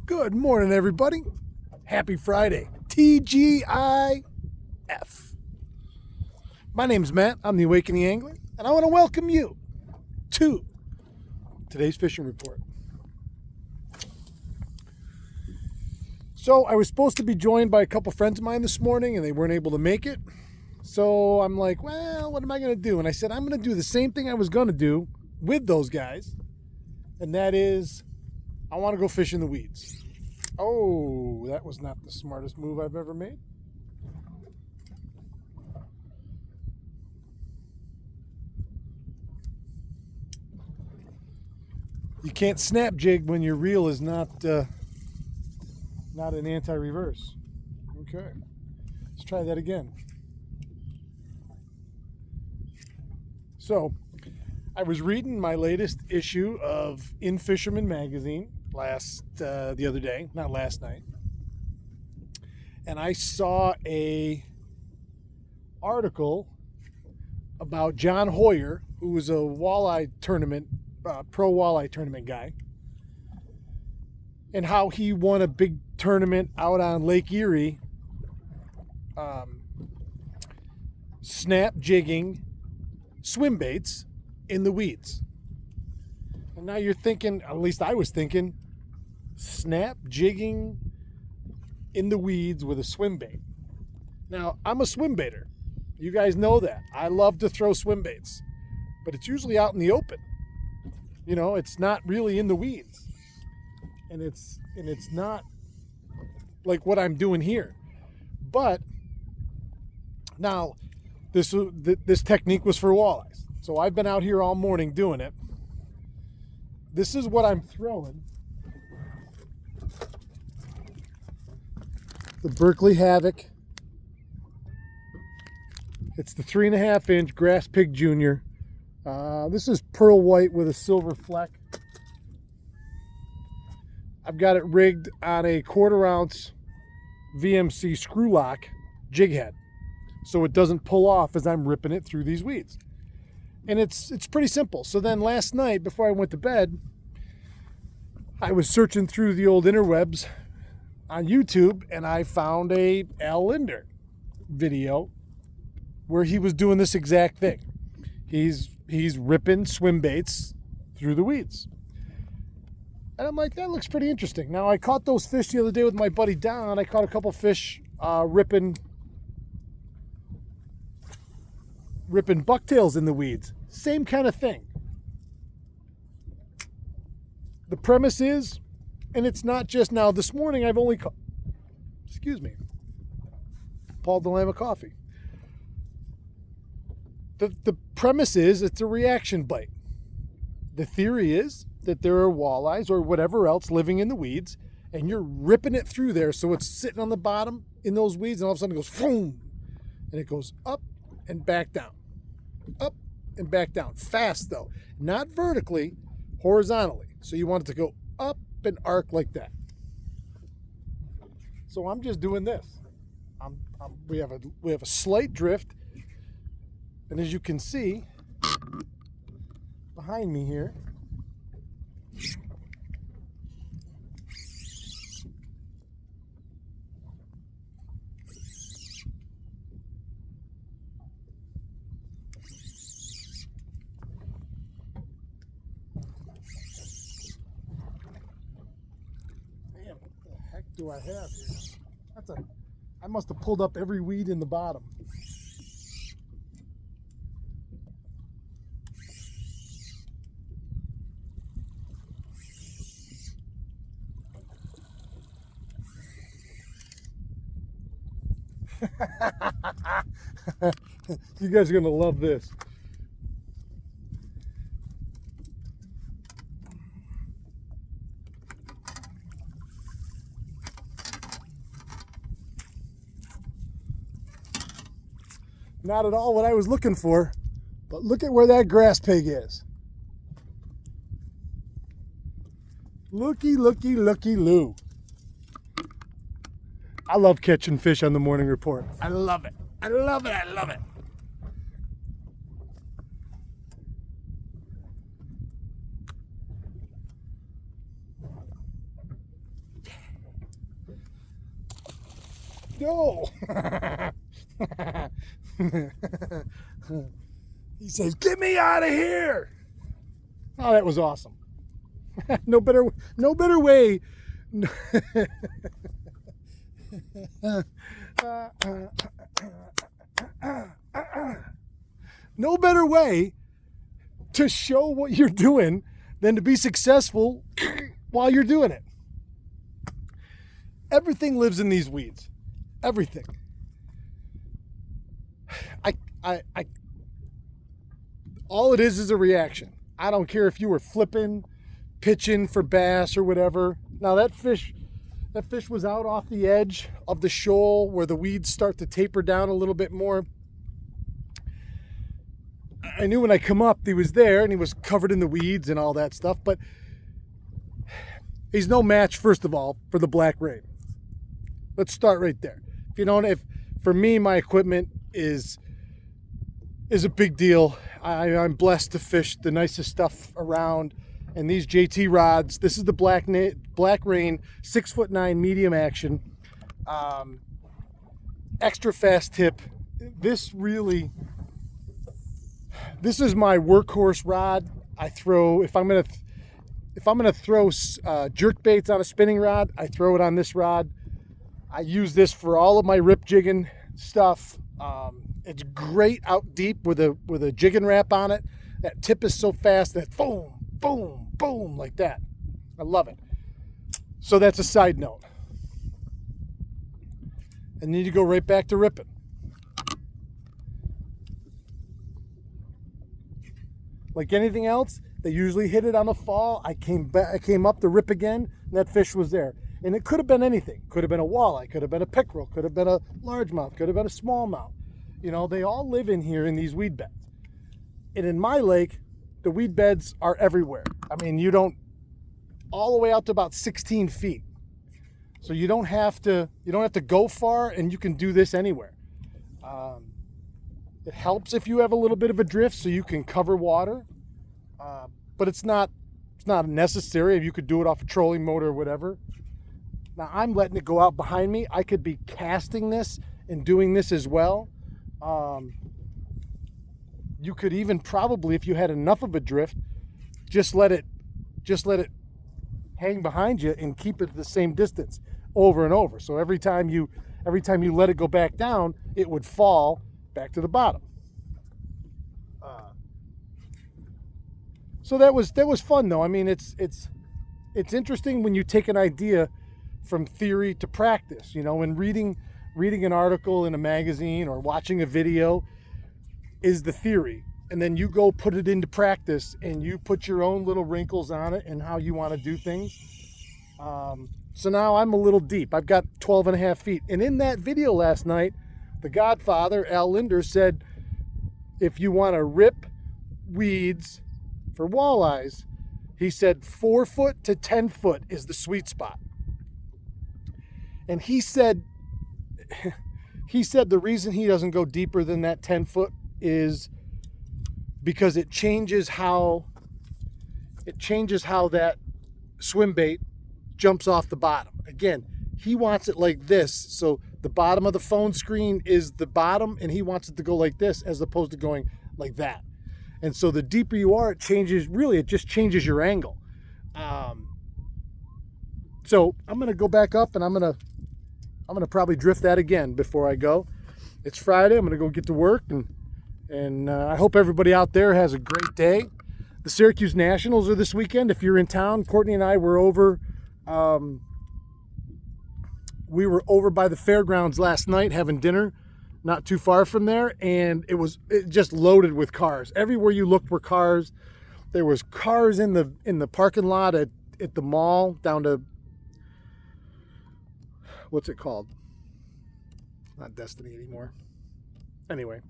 Good morning, everybody. Happy Friday. TGIF. My name's Matt. I'm the Awakening Angler, and I want to welcome you to today's fishing report. So I was supposed to be joined by a couple friends of mine this morning, and they weren't able to make it. So I'm like, well, what am I going to do? And I said, I'm going to do the same thing I was going to do with those guys, and that is I want to go fish in the weeds. Oh, that was not the smartest move I've ever made. You can't snap jig when your reel is not an anti-reverse. Okay, let's try that again. So, I was reading my latest issue of In Fisherman magazine the other day, not last night, and I saw a article about John Hoyer, who was a walleye tournament, pro walleye tournament guy, and how he won a big tournament out on Lake Erie, snap jigging swim baits in the weeds. And now you're thinking, at least I was thinking, snap jigging in the weeds with a swim bait. Now, I'm a swim baiter. You guys know that. I love to throw swim baits, but it's usually out in the open. You know, it's not really in the weeds. And it's not like what I'm doing here. But now this technique was for walleyes. So I've been out here all morning doing it. This is what I'm throwing. The Berkeley Havoc. It's the 3.5 inch Grass Pig Jr. This is pearl white with a silver fleck. I've got it rigged on a 1/4 ounce VMC screw lock jig head, so it doesn't pull off as I'm ripping it through these weeds. And it's pretty simple. So then last night, before I went to bed, I was searching through the old interwebs on YouTube, and I found a Al Linder video where he was doing this exact thing. He's ripping swim baits through the weeds. And I'm like, that looks pretty interesting. Now, I caught those fish the other day with my buddy Don. I caught a couple fish ripping bucktails in the weeds. Same kind of thing. The premise is, and it's not just now, this morning I've only caught, Paul Delamma coffee. The premise is it's a reaction bite. The theory is that there are walleyes or whatever else living in the weeds, and you're ripping it through there so it's sitting on the bottom in those weeds, and all of a sudden it goes boom, and it goes up and back down. Up and back down. Fast though. Not vertically, horizontally. So you want it to go up and arc like that. So I'm just doing this. We have a slight drift, and as you can see behind me here, man, what the heck do I have here? I must have pulled up every weed in the bottom. You guys are going to love this. Not at all what I was looking for, but look at where that grass pig is. Looky, looky, looky, loo. I love catching fish on the morning report. I love it. I love it. I love it. go. He says, get me out of here. Oh, that was awesome. No better way. No better way to show what you're doing than to be successful while you're doing it. Everything lives in these weeds. Everything. All it is a reaction. I don't care if you were flipping, pitching for bass or whatever. Now that fish was out off the edge of the shoal where the weeds start to taper down a little bit more. I knew when I come up he was there and he was covered in the weeds and all that stuff, but he's no match, first of all, for the black rain. Let's start right there. For me, my equipment is a big deal. I'm blessed to fish the nicest stuff around, and these JT rods. This is the Black Rain 6'9" medium action, extra fast tip. This is my workhorse rod. I throw if I'm gonna throw jerk baits on a spinning rod, I throw it on this rod. I use this for all of my rip jigging stuff. It's great out deep with a jigging wrap on it. That tip is so fast that boom, boom, boom, like that. I love it. So that's a side note. And then you go right back to ripping. Like anything else, they usually hit it on the fall. I came up to rip again, and that fish was there. And it could have been anything. Could have been a walleye, could have been a pickerel, could have been a largemouth, could have been a smallmouth. They all live in here in these weed beds. And in my lake, the weed beds are everywhere. I mean, all the way out to about 16 feet. So you don't have to go far, and you can do this anywhere. It helps if you have a little bit of a drift so you can cover water. But it's not necessary. If you could do it off a trolling motor or whatever. Now I'm letting it go out behind me. I could be casting this and doing this as well. You could even probably, if you had enough of a drift, just let it hang behind you and keep it the same distance over and over. So every time you let it go back down, it would fall back to the bottom. So that was fun though. I mean, it's interesting when you take an idea from theory to practice, and reading an article in a magazine or watching a video is the theory, and then you go put it into practice and you put your own little wrinkles on it and how you want to do things. So now I'm a little deep. I've got 12 and a half feet. And in that video last night, the Godfather, Al Linder, said, if you want to rip weeds for walleyes, he said 4 foot to 10 foot is the sweet spot. And he said the reason he doesn't go deeper than that 10 foot is because it changes how that swim bait jumps off the bottom. Again, he wants it like this, so the bottom of the phone screen is the bottom, and he wants it to go like this as opposed to going like that. And so the deeper you are, it just changes your angle. So I'm gonna go back up, and I'm gonna probably drift that again before I go. It's Friday. I'm gonna go get to work, and I hope everybody out there has a great day. The Syracuse Nationals are this weekend. If you're in town, Courtney and I were over. We were over by the fairgrounds last night having dinner, not too far from there, and it just loaded with cars. Everywhere you looked were cars. There was cars in the parking lot at the mall down to, what's it called? Not Destiny anymore. Anyway,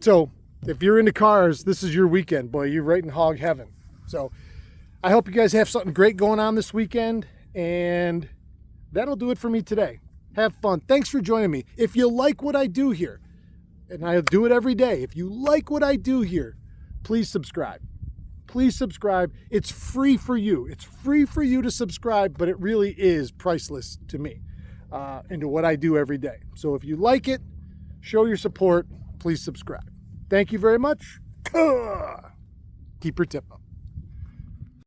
so if you're into cars, this is your weekend, boy. You're right in hog heaven. So I hope you guys have something great going on this weekend, and that'll do it for me today. Have fun. Thanks for joining me. If you like what I do here, and I do it every day, if you like what I do here, please subscribe. please subscribe. It's free for you. It's free for you to subscribe, but it really is priceless to me and to what I do every day. So if you like it, show your support. Please subscribe. Thank you very much. Keep your tip up.